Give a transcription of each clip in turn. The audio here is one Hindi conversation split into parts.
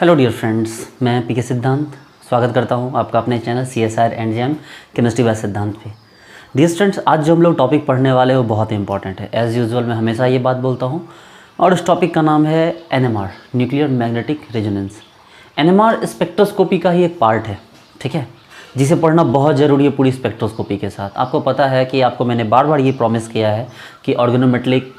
हेलो डियर फ्रेंड्स, मैं पीके सिद्धांत स्वागत करता हूं आपका अपने channel CSR and JM chemistry bye सिद्धांत पे। डियर स्टूडेंट्स, आज जो हम लोग टॉपिक पढ़ने वाले हैं वो बहुत इंपॉर्टेंट है। एज़ यूजुअल मैं हमेशा ये बात बोलता हूं और उस टॉपिक का नाम है NMR, nuclear magnetic resonance. NMR spectroscopy का ही एक पार्ट है, ठीक है, जिसे पढ़ना बहुत ज़रूरी है पूरी स्पेक्ट्रोस्कोपी के साथ। आपको पता है कि आपको मैंने बार बार ये प्रॉमिस किया है कि ऑर्गेनोमेट्रिक,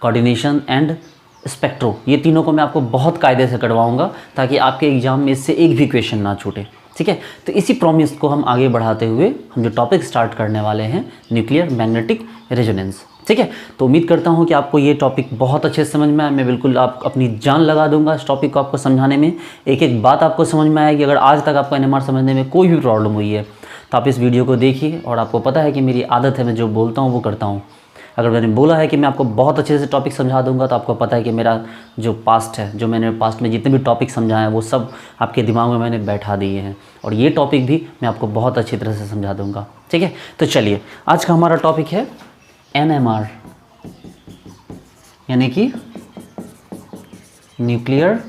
कोऑर्डिनेशन एंड स्पेक्ट्रो, ये तीनों को मैं आपको बहुत कायदे से करवाऊंगा ताकि आपके एग्जाम में इससे एक भी क्वेश्चन ना छूटे, ठीक है। तो इसी प्रॉमिस को हम आगे बढ़ाते हुए हम जो टॉपिक स्टार्ट करने वाले हैं, न्यूक्लियर मैग्नेटिक रेजोनेंस, ठीक है। तो उम्मीद करता हूं कि आपको ये टॉपिक बहुत अच्छे से समझ में आए। मैं बिल्कुल आप अपनी जान लगा दूंगा इस टॉपिक को आपको समझाने में, एक एक बात आपको समझ में आएगी। अगर आज तक आपको NMR समझने में कोई भी प्रॉब्लम हुई है तो आप इस वीडियो को देखिए, और आपको पता है कि मेरी आदत है, मैं जो बोलता हूँ वो करता हूँ। अगर मैंने बोला है कि मैं आपको बहुत अच्छे से टॉपिक समझा दूंगा तो आपको पता है कि मेरा जो पास्ट है, जो मैंने पास्ट में जितने भी टॉपिक समझाए हैं वो सब आपके दिमाग में मैंने बैठा दिए हैं, और ये टॉपिक भी मैं आपको बहुत अच्छी तरह से समझा दूंगा, ठीक है। तो चलिए, आज का हमारा टॉपिक है NMR, यानी कि न्यूक्लियर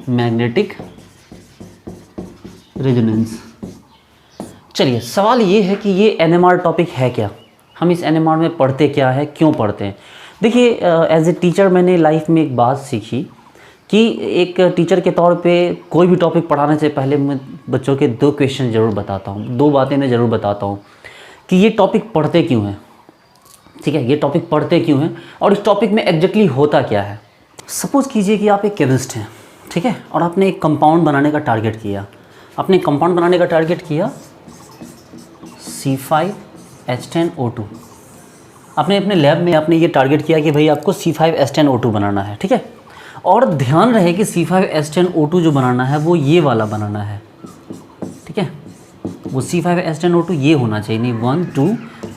मैग्नेटिक रेजोनेंस। चलिए, सवाल ये है कि ये NMR टॉपिक है क्या, हम इस NMR में पढ़ते क्या है, क्यों पढ़ते हैं। देखिए, एज ए टीचर मैंने लाइफ में एक बात सीखी कि एक टीचर के तौर पे कोई भी टॉपिक पढ़ाने से पहले मैं बच्चों के दो क्वेश्चन ज़रूर बताता हूँ, दो बातें मैं ज़रूर बताता हूँ कि ये टॉपिक पढ़ते क्यों हैं, ठीक है, ये टॉपिक पढ़ते क्यों हैं और इस टॉपिक में एग्जैक्टली होता क्या है। सपोज़ कीजिए कि आप एक केमिस्ट हैं, ठीक है, और आपने एक कंपाउंड बनाने का टारगेट किया। आपने कंपाउंड बनाने का टारगेट किया C5H10O2। आपने अपने लैब में आपने ये टारगेट किया कि भाई आपको C5H10O2 बनाना है, ठीक है। और ध्यान रहे कि C5H10O2 जो बनाना है वो ये वाला बनाना है, ठीक है। वो C5H10O2 ये होना चाहिए, नहीं 1 2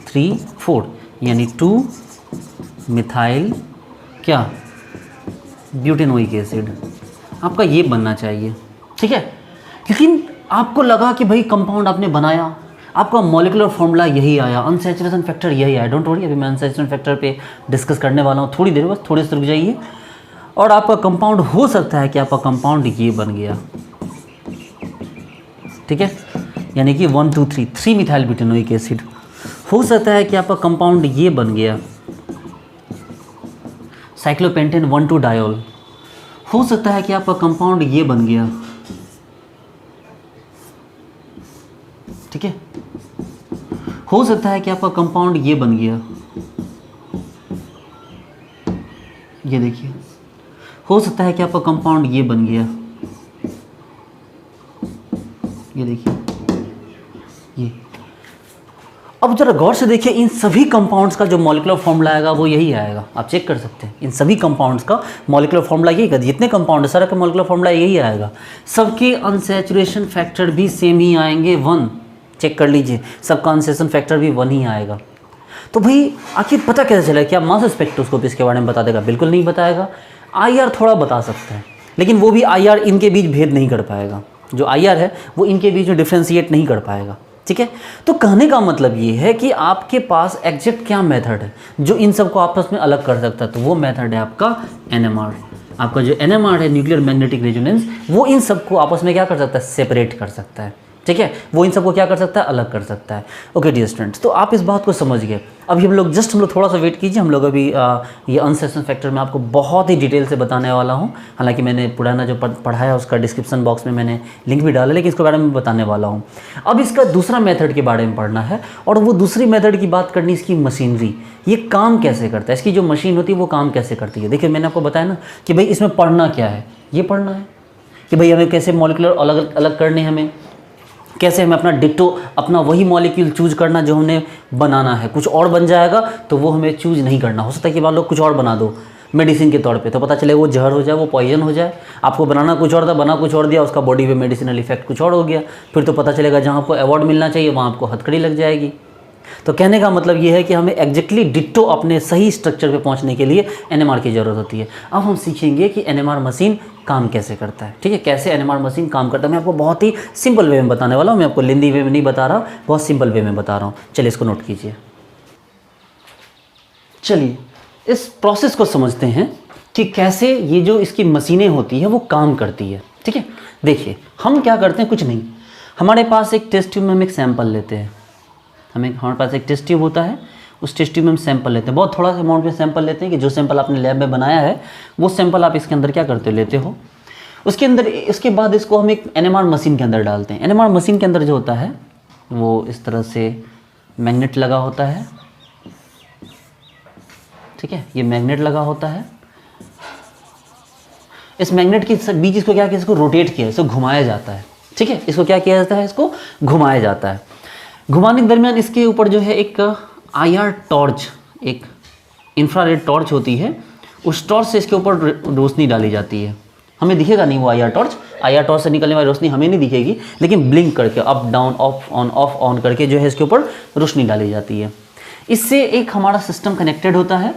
3 4, यानी 2 मिथाइल क्या, ब्यूटेनोइक एसिड, आपका ये बनना चाहिए, ठीक है। लेकिन आपको लगा कि भाई कंपाउंड आपने बनाया, आपका मॉलिक्यूलर फॉर्मूला यही आया, अनसैचुरेशन फैक्टर यही आया। डोंट वरी, अभी मैं अनसैचुरेशन फैक्टर पे डिस्कस करने वाला हूँ थोड़ी देर, बस थोड़े से रुक जाइए। और आपका कंपाउंड हो सकता है कि आपका कंपाउंड ये बन गया, ठीक है, यानी कि 1 2 3 3 मिथाइल ब्यूटेनोइक एसिड। हो सकता है कि आपका कंपाउंड ये बन गया साइक्लोपेंटेन 1 2 डायोल। हो सकता है कि आपका कंपाउंड ये बन गया, ठीक है। हो सकता है कि आपका कंपाउंड ये बन गया, ये देखिए। हो सकता है कि आपका कंपाउंड ये बन गया, ये देखिए, ये। अब जरा गौर से देखिए, इन सभी कंपाउंड्स का जो मॉलिक्यूलर फॉर्मूला आएगा वो यही आएगा। आप चेक कर सकते हैं, इन सभी कंपाउंड्स का मॉलिक्यूलर फॉर्मूला यही का, जितने कंपाउंड है सारा का मॉलिक्यूलर फॉर्मूला यही आएगा। सबके अनसैचुरेशन फैक्टर भी सेम ही आएंगे, 1। चेक कर लीजिए, सबका अनसैचुरेशन फैक्टर भी 1 ही आएगा। तो भाई आखिर पता कैसे चला? क्या मास स्पेक्ट्रोस्कोपी इसके बारे में बता देगा? बिल्कुल नहीं बताएगा। IR थोड़ा बता सकता है, लेकिन वो भी IR इनके बीच भेद नहीं कर पाएगा। जो IR है वो इनके बीच में डिफ्रेंशिएट नहीं कर पाएगा, ठीक है। तो कहने का मतलब ये है कि आपके पास एग्जैक्ट क्या मेथड है जो इन सबको आपस में अलग कर सकता है, तो वो मेथड है आपका NMR। आपका जो NMR है, न्यूक्लियर मैग्नेटिक रेजोनेंस, वो इन सबको आपस में क्या कर सकता है? सेपरेट कर सकता है, ठीक है। वो इन सबको क्या कर सकता है? अलग कर सकता है। ओके डियर स्टूडेंट्स, तो आप इस बात को समझ गए। अभी हम लोग थोड़ा सा वेट कीजिए। हम लोग अभी ये अनसैचुरेशन फैक्टर में आपको बहुत ही डिटेल से बताने वाला हूँ। हालांकि मैंने पुराना जो पढ़ा है उसका डिस्क्रिप्शन बॉक्स में मैंने लिंक भी डाला, लेकिन इसके बारे में बताने वाला हूँ। अब इसका दूसरा मेथड के बारे में पढ़ना है, और वो दूसरी मेथड की बात करनी, इसकी मशीनरी, ये काम कैसे करता है, इसकी जो मशीन होती है वो काम कैसे करती है। देखिए, मैंने आपको बताया ना कि भाई इसमें पढ़ना क्या है, ये पढ़ना है कि भाई हमें कैसे मॉलिक्यूलर अलग अलग करने, हमें कैसे हमें अपना डिट्टो, अपना वही मॉलिक्यूल चूज करना जो हमने बनाना है। कुछ और बन जाएगा तो वो हमें चूज नहीं करना। हो सकता है कि मान लो कुछ और बना दो मेडिसिन के तौर पे, तो पता चले वो जहर हो जाए, वो पॉइजन हो जाए। आपको बनाना कुछ और था, बना कुछ और दिया, उसका बॉडी पे मेडिसिनल इफेक्ट कुछ और हो गया। फिर तो पता चलेगा जहाँ आपको अवार्ड मिलना चाहिए वहाँ आपको हथकड़ी लग जाएगी। तो कहने का मतलब ये है कि हमें एग्जैक्टली डिट्टो अपने सही स्ट्रक्चर पे पहुंचने के लिए NMR की ज़रूरत होती है। अब हम सीखेंगे कि NMR मशीन काम कैसे करता है, ठीक है, कैसे NMR मशीन काम करता है। मैं आपको बहुत ही सिंपल वे में बताने वाला हूँ, मैं आपको लेंदी वे में नहीं बता रहा, बहुत सिंपल वे में बता रहा हूँ। चलिए इसको नोट कीजिए। चलिए इस प्रोसेस को समझते हैं कि कैसे ये जो इसकी मशीनें होती है वो काम करती है। ठीक है, देखिए हम क्या करते हैं, कुछ नहीं, हमारे पास एक टेस्ट ट्यूब में हम एक सैंपल लेते हैं, हमारे पास एक टेस्ट ट्यूब होता है, उस टेस्ट ट्यूब में हम सैंपल लेते हैं, बहुत थोड़ा सा अमाउंट में सैंपल लेते हैं कि जो सैंपल आपने लैब में बनाया है वो सैंपल आप इसके अंदर क्या करते हो, लेते हो। उसके अंदर, उसके बाद इसको हम एक एनएमआर मशीन के अंदर डालते हैं। एनएमआर मशीन के अंदर जो होता है वो इस तरह से मैग्नेट लगा होता है। ठीक है, ये मैग्नेट लगा होता है। इस मैग्नेट के बीच इसको क्या किया, इसको रोटेट किया, इसको घुमाया जाता है। ठीक है, इसको क्या किया जाता है, इसको घुमाया जाता है। घुमाने के दरमियान इसके ऊपर जो है एक आईआर टॉर्च, एक इंफ्रारेड टॉर्च होती है, उस टॉर्च से इसके ऊपर रोशनी डाली जाती है। हमें दिखेगा नहीं वो आईआर टॉर्च से निकलने वाली रोशनी हमें नहीं दिखेगी, लेकिन ब्लिंक करके अप डाउन ऑफ ऑन करके जो है इसके ऊपर रोशनी डाली जाती है। इससे एक हमारा सिस्टम कनेक्टेड होता है।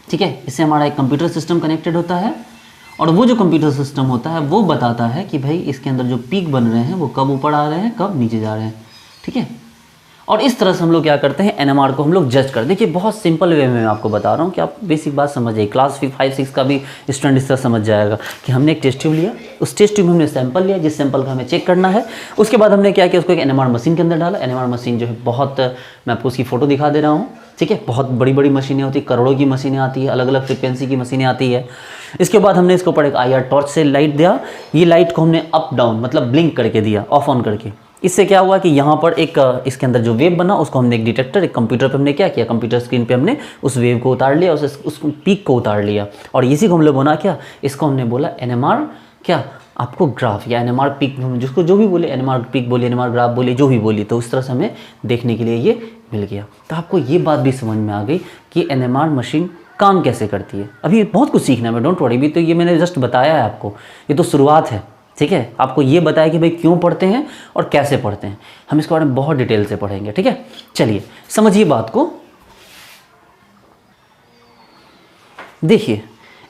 ठीक है, इससे हमारा एक कंप्यूटर सिस्टम कनेक्टेड होता है, और वो जो कंप्यूटर सिस्टम होता है वो बताता है कि भाई इसके अंदर जो पीक बन रहे हैं वो कब ऊपर आ रहे हैं, कब नीचे जा रहे हैं। ठीक है, और इस तरह से हम लोग क्या करते हैं, एनएमआर को हम लोग जज कर। देखिए बहुत सिंपल वे में मैं आपको बता रहा हूँ कि आप बेसिक बात समझ जाइए। क्लास 5-6 का भी स्टूडेंट इस तरह समझ जाएगा कि हमने एक टेस्ट ट्यूब लिया, उस टेस्ट ट्यूब में हमने सैंपल लिया, जिस सैंपल का हमें चेक करना है। उसके बाद हमने क्या किया, उसको एक एनएमआर मशीन के अंदर डाला। एनएमआर मशीन जो है बहुत, मैं आपको उसकी फ़ोटो दिखा दे रहा हूँ। ठीक है, बहुत बड़ी बड़ी मशीनें होती है, करोड़ों की मशीनें आती है, अलग अलग फ्रिक्वेंसी की मशीनें आती है। इसके बाद हमने इसके ऊपर एक आईआर टॉर्च से लाइट दिया। ये लाइट को हमने अप डाउन मतलब ब्लिंक करके दिया, ऑफ ऑन करके। इससे क्या हुआ कि यहाँ पर एक इसके अंदर जो वेव बना उसको हमने एक डिटेक्टर, एक कंप्यूटर पे हमने क्या किया, कंप्यूटर स्क्रीन पे हमने उस वेव को उतार लिया, उस पीक को उतार लिया, और इसी को हम लोग बोला क्या, इसको हमने बोला एनएमआर क्या, आपको ग्राफ या एनएमआर पीक, जिसको जो भी बोले, एनएमआर पीक बोले, एनएमआर ग्राफ बोले, जो भी बोली, तो उस तरह से हमें देखने के लिए ये मिल गया। तो आपको ये बात भी समझ में आ गई कि एनएमआर मशीन काम कैसे करती है। अभी बहुत कुछ सीखना है, डोंट वरी, भी तो ये मैंने जस्ट बताया है आपको, ये तो शुरुआत है। ठीक है, आपको ये बताया कि भाई क्यों पढ़ते हैं और कैसे पढ़ते हैं, हम इसके बारे में बहुत डिटेल से पढ़ेंगे। ठीक है, चलिए समझिए बात को। देखिए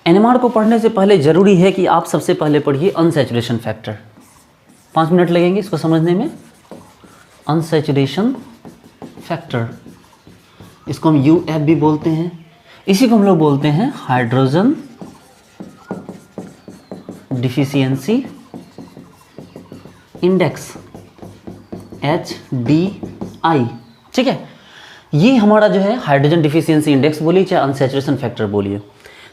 एनएमआर को पढ़ने से पहले ज़रूरी है कि आप सबसे पहले पढ़िए अनसैचुरेशन फैक्टर। 5 मिनट लगेंगे इसको समझने में। अनसैचुरेशन फैक्टर, इसको हम यूएफ भी बोलते हैं, इसी को हम लोग बोलते हैं हाइड्रोजन डिफिशियंसी इंडेक्स, HDI। ठीक है, ये हमारा जो है हाइड्रोजन डिफिशियंसी इंडेक्स बोलिए चाहे अनसैचुरेशन फैक्टर बोलिए।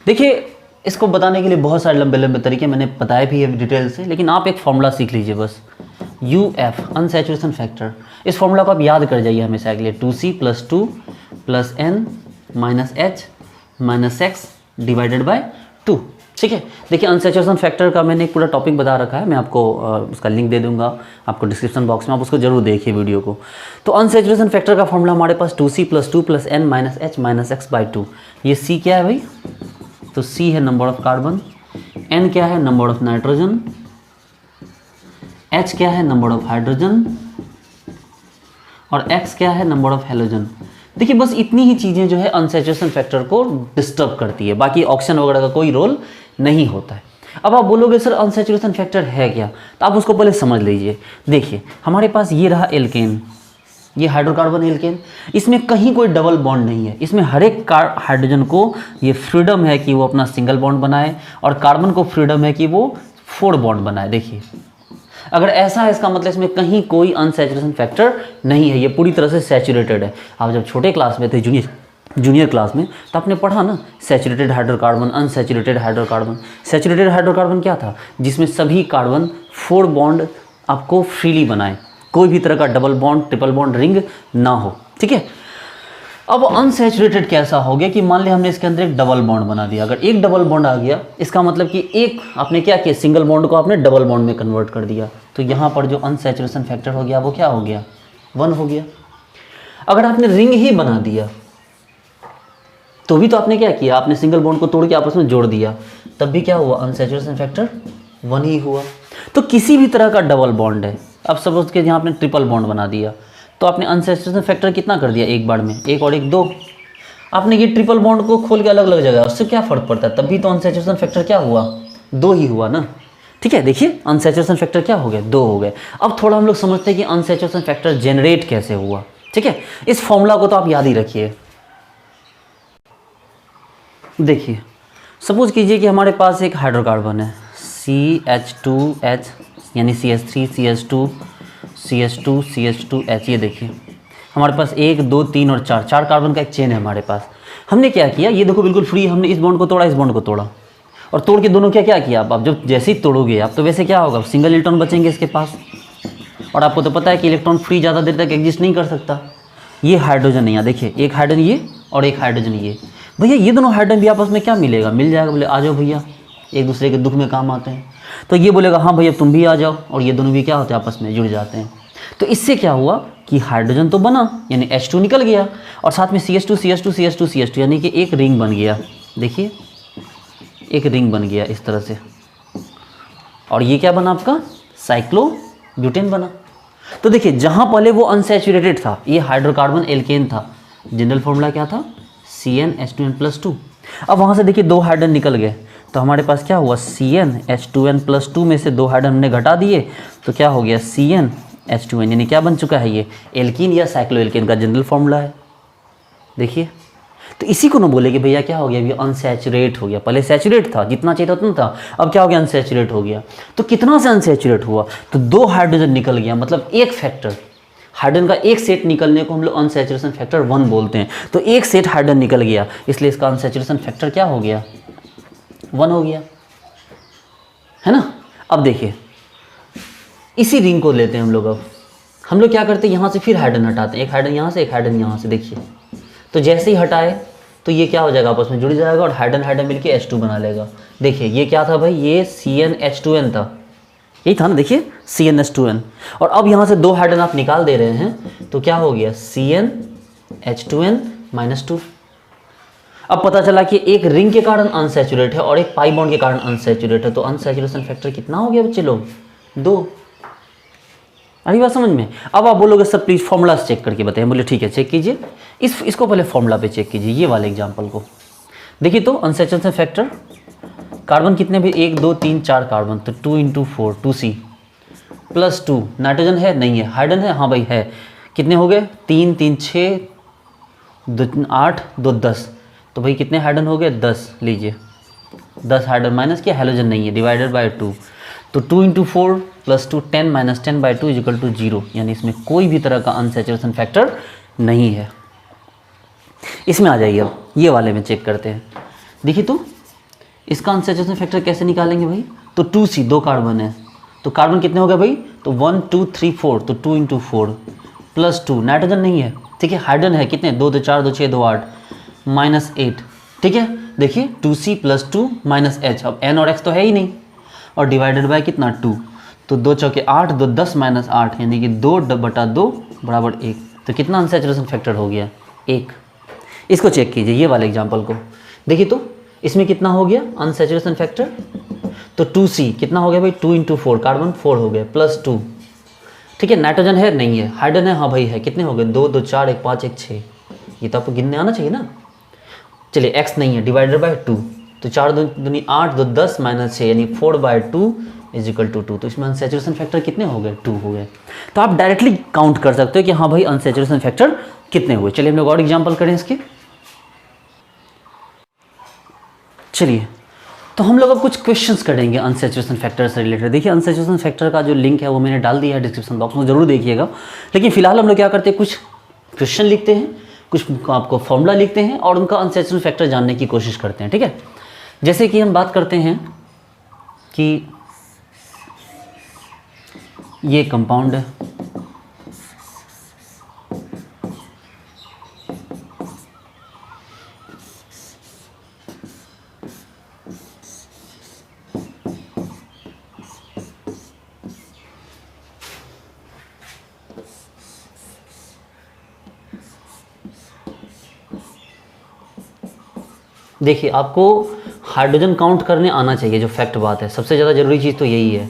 देखिए इसको बताने के लिए बहुत सारे लंबे लंबे तरीके मैंने बताए भी है डिटेल से, लेकिन आप एक फॉर्मूला सीख लीजिए बस, UF अनसैचुरेशन फैक्टर। इस फॉर्मूला को आप याद कर जाइए हमेशा के लिए, 2C + 2 + N - H - X / 2। ठीक है, देखिए अनसैचुरेशन फैक्टर का मैंने एक पूरा टॉपिक बता रखा है, मैं आपको उसका लिंक दे दूंगा आपको डिस्क्रिप्शन बॉक्स में, आप उसको जरूर देखिए वीडियो को। तो अनसैचुरेशन फैक्टर का फॉर्मूला हमारे पास 2C + 2 + N - H - X / 2। ये C क्या है भाई, तो C है नंबर ऑफ कार्बन, N क्या है नंबर ऑफ नाइट्रोजन, H क्या है नंबर ऑफ हाइड्रोजन, और X क्या है नंबर ऑफ हेलोजन। देखिए बस इतनी ही चीज़ें जो है अनसैचुरेशन फैक्टर को डिस्टर्ब करती है, बाकी ऑक्सीजन वगैरह का कोई रोल नहीं होता है। अब आप बोलोगे सर अनसैचुरेशन फैक्टर है क्या, तो आप उसको पहले समझ लीजिए। देखिए हमारे पास ये रहा एल्केन, ये हाइड्रोकार्बन एल्केन, इसमें कहीं कोई डबल बॉन्ड नहीं है, इसमें हर एक हाइड्रोजन को ये फ्रीडम है कि वो अपना सिंगल बॉन्ड बनाए, और कार्बन को फ्रीडम है कि वो 4 बॉन्ड बनाए। देखिए अगर ऐसा है इसका मतलब इसमें कहीं कोई अनसैचुरेशन फैक्टर नहीं है, ये पूरी तरह से सैचुरेटेड है। आप जब छोटे क्लास में थे, जूनियर क्लास में, तो आपने पढ़ा ना saturated hydrocarbon, unsaturated hydrocarbon. Saturated hydrocarbon क्या था, जिसमें सभी कार्बन 4 बॉन्ड आपको फ्रीली बनाए, कोई भी तरह का double bond, triple bond, ring ना हो। ठीक है, अब अनसैचुरेटेड कैसा हो गया कि मान लिया हमने इसके अंदर एक डबल बॉन्ड बना दिया। अगर एक डबल बॉन्ड आ गया, इसका मतलब कि एक आपने क्या किया, सिंगल बॉन्ड को आपने डबल बॉन्ड में कन्वर्ट कर दिया, तो यहाँ पर जो अनसैचुरेशन फैक्टर हो गया वो क्या हो गया, 1 हो गया। अगर आपने रिंग ही बना दिया तो भी तो आपने क्या किया, आपने सिंगल बॉन्ड को तोड़ के आपस में जोड़ दिया, तब भी क्या हुआ, अनसैचुरेशन फैक्टर 1 ही हुआ। तो किसी भी तरह का डबल बॉन्ड है, अब सपोज के यहाँ आपने ट्रिपल बॉन्ड बना दिया, तो आपने अनसैचुरेशन फैक्टर कितना कर दिया, एक बार में, 1 और 1 2। आपने ये ट्रिपल बॉन्ड को खोल के अलग अलग जगह, उससे क्या फर्क पड़ता है, तब भी तो अनसैचुरेशन फैक्टर क्या हुआ, 2 ही हुआ ना। ठीक है, देखिए अनसैचुरेशन फैक्टर क्या हो गया, 2 हो गए। अब थोड़ा हम लोग समझते हैं कि अनसैचुरेशन फैक्टर जनरेट कैसे हुआ। ठीक है, इस फॉर्मूला को तो आप याद ही रखिए। देखिए सपोज कीजिए कि हमारे पास एक हाइड्रोकार्बन है CH2H यानी CH3 CH2 CH2 CH2H। ये देखिए हमारे पास 1 2 3 और 4 कार्बन का एक चेन है हमारे पास। हमने क्या किया, ये देखो बिल्कुल फ्री, हमने इस बॉन्ड को तोड़ा, इस बॉन्ड को तोड़ा, और तोड़ के दोनों क्या किया आप जब जैसे ही तोड़ोगे आप तो वैसे क्या होगा, सिंगल इलेक्ट्रॉन बचेंगे इसके पास। और आपको तो पता है कि इलेक्ट्रॉन फ्री ज़्यादा देर तक एग्जिस्ट नहीं कर सकता। ये हाइड्रोजन नहीं है, देखिए एक हाइड्रोजन ये और एक हाइड्रोजन ये, भैया ये दोनों हाइड्रोजन भी आपस में क्या मिलेगा, मिल जाएगा, बोले आ जाओ भैया, एक दूसरे के दुख में काम आते हैं। तो ये बोलेगा हाँ भैया तुम भी आ जाओ, और ये दोनों भी क्या होते हैं आपस में जुड़ जाते हैं। तो इससे क्या हुआ कि हाइड्रोजन तो बना यानी H2 निकल गया, और साथ में CH2 CH2 CH2 CH2 यानी कि एक रिंग बन गया। देखिए एक रिंग बन गया इस तरह से, और ये क्या बना आपका, साइक्लोब्यूटेन बना। तो देखिए जहाँ पहले वो अनसैचुरेटेड था, ये हाइड्रोकार्बन एल्केन था, जनरल फॉर्मूला क्या था CnH2n+2। अब वहाँ से देखिए 2 हाइड्रोजन निकल गए, तो हमारे पास क्या हुआ CnH2n+2 में से 2 हाइड्रोजन हमने घटा दिए, तो क्या हो गया CnH2n, यानी क्या बन चुका है ये एल्कीन या साइक्लोएल्केन का जनरल फॉर्मूला है। देखिए तो इसी को ना बोले कि भैया क्या हो गया, अभी अनसैचुरेट हो गया, पहले सैचुरेट था, जितना चाहिए था उतना था, अब क्या हो गया अनसैचुरेट हो गया। तो कितना से अनसैचुरेट हुआ, तो 2 हाइड्रोजन निकल गया, मतलब एक फैक्टर, हाइड्रोजन का एक सेट निकलने को हम लोग अनसैचुरेशन फैक्टर 1 बोलते हैं। तो एक सेट हाइड्रोजन निकल गया, इसलिए इसका अनसैचुरेशन फैक्टर क्या हो गया, 1 हो गया, है ना। अब देखिए इसी रिंग को लेते हैं हम लोग। अब हम लोग क्या करते हैं, यहाँ से फिर हाइड्रोजन हटाते हैं, एक हाइड्रोजन यहाँ से, एक हाइड्रोजन यहाँ से। देखिए तो जैसे ही हटाए तो ये क्या हो जाएगा, आपस में जुड़ जाएगा, और हाइड्रोजन हाइड्रोजन मिलके H2 बना लेगा। देखिए ये क्या था भाई, ये CnH2n था, यही था ना, देखिए CnH2n। और अब यहाँ से 2 हाइड्रोजन आप निकाल दे रहे हैं, तो क्या हो गया CnH2n-2। अब पता चला कि एक रिंग के कारण अनसैचुरेट है और एक पाई बॉन्ड के कारण अनसैचुरेट है, तो अनसैचुरेशन फैक्टर कितना हो गया बच्चे लोग, 2। अरे बात समझ में। अब आप बोलोगे सर प्लीज फॉर्मूला चेक करके बताइए, बोले ठीक है चेक कीजिए, इसको पहले फॉर्मूला पे चेक कीजिए, ये वाले एग्जांपल को देखिए। तो अनसैचुरेशन फैक्टर, कार्बन कितने भी 1 2 3 4 कार्बन, तो 2 × 4 2C +2, नाइट्रोजन है नहीं है, हाइड्रोजन है हाँ भाई है, कितने हो गए 3 3 6 2 8 2 10, तो भाई कितने हाइड्रोजन हो गए 10, लीजिए 10 हाइड्रोजन माइनस क्या, हैलोजन नहीं है, डिवाइडेड बाय 2, तो 2 × 4 +2 10 - 10/2 = 0, यानी इसमें कोई भी तरह का अनसैचुरेशन फैक्टर नहीं है। इसमें आ जाइए, अब ये वाले में चेक करते हैं। देखिए तो इसका अनसैचुरेशन फैक्टर कैसे निकालेंगे भाई, तो 2C 2 कार्बन है, तो कार्बन कितने हो गए भाई, तो 1 2 3 4, तो 2 × 4 +2, नाइट्रोजन नहीं है, ठीक है, हाइड्रोजन है, कितने 2 2 4 2 6 2 8 -8, ठीक है। देखिए 2C +2 -H, अब N और X तो है ही नहीं, और डिवाइडेड बाय कितना 2, तो 2 चौके 8 2 10 -8, यानी कि 2/2 = 1, तो कितना अनसैचुरेशन फैक्टर हो गया 1। इसको चेक कीजिए, ये वाले एग्जाम्पल को देखिए, तो इसमें कितना हो गया अनसैचुरेशन फैक्टर, तो 2C कितना हो गया भाई, 2 × 4 कार्बन 4 हो गया +2, ठीक है, नाइट्रोजन है नहीं है, हाइड्रोजन है हाँ भाई है, कितने हो गए 2 2 4 1 5 1 6, ये तो आपको गिनने आना चाहिए ना। चलिए X नहीं है, डिवाइडेड बाय 2, तो 4 दूनी 8 2 10 -6, यानी 4/2 = 2, तो इसमें अनसैचुरेशन फैक्टर कितने हो गए 2 हो गए। तो आप डायरेक्टली काउंट कर सकते हो कि हाँ भाई अनसैचुरेशन फैक्टर कितने हुए। चलिए हम लोग और एग्जाम्पल करें इसके। चलिए तो हम लोग अब कुछ क्वेश्चंस करेंगे अनसैचुरेशन फैक्टर से रिलेटेड। देखिए अनसैचुरेशन फैक्टर का जो लिंक है वो मैंने डाल दिया है डिस्क्रिप्शन बॉक्स में, जरूर देखिएगा। लेकिन फिलहाल हम लोग क्या करते हैं, कुछ क्वेश्चन लिखते हैं, कुछ आपको फॉर्मूला लिखते हैं और उनका अनसैचुरेशन फैक्टर जानने की कोशिश करते हैं, ठीक है। जैसे कि हम बात करते हैं कि ये कंपाउंड है, देखिए आपको हाइड्रोजन काउंट करने आना चाहिए, जो फैक्ट बात है, सबसे ज़्यादा ज़रूरी चीज़ तो यही है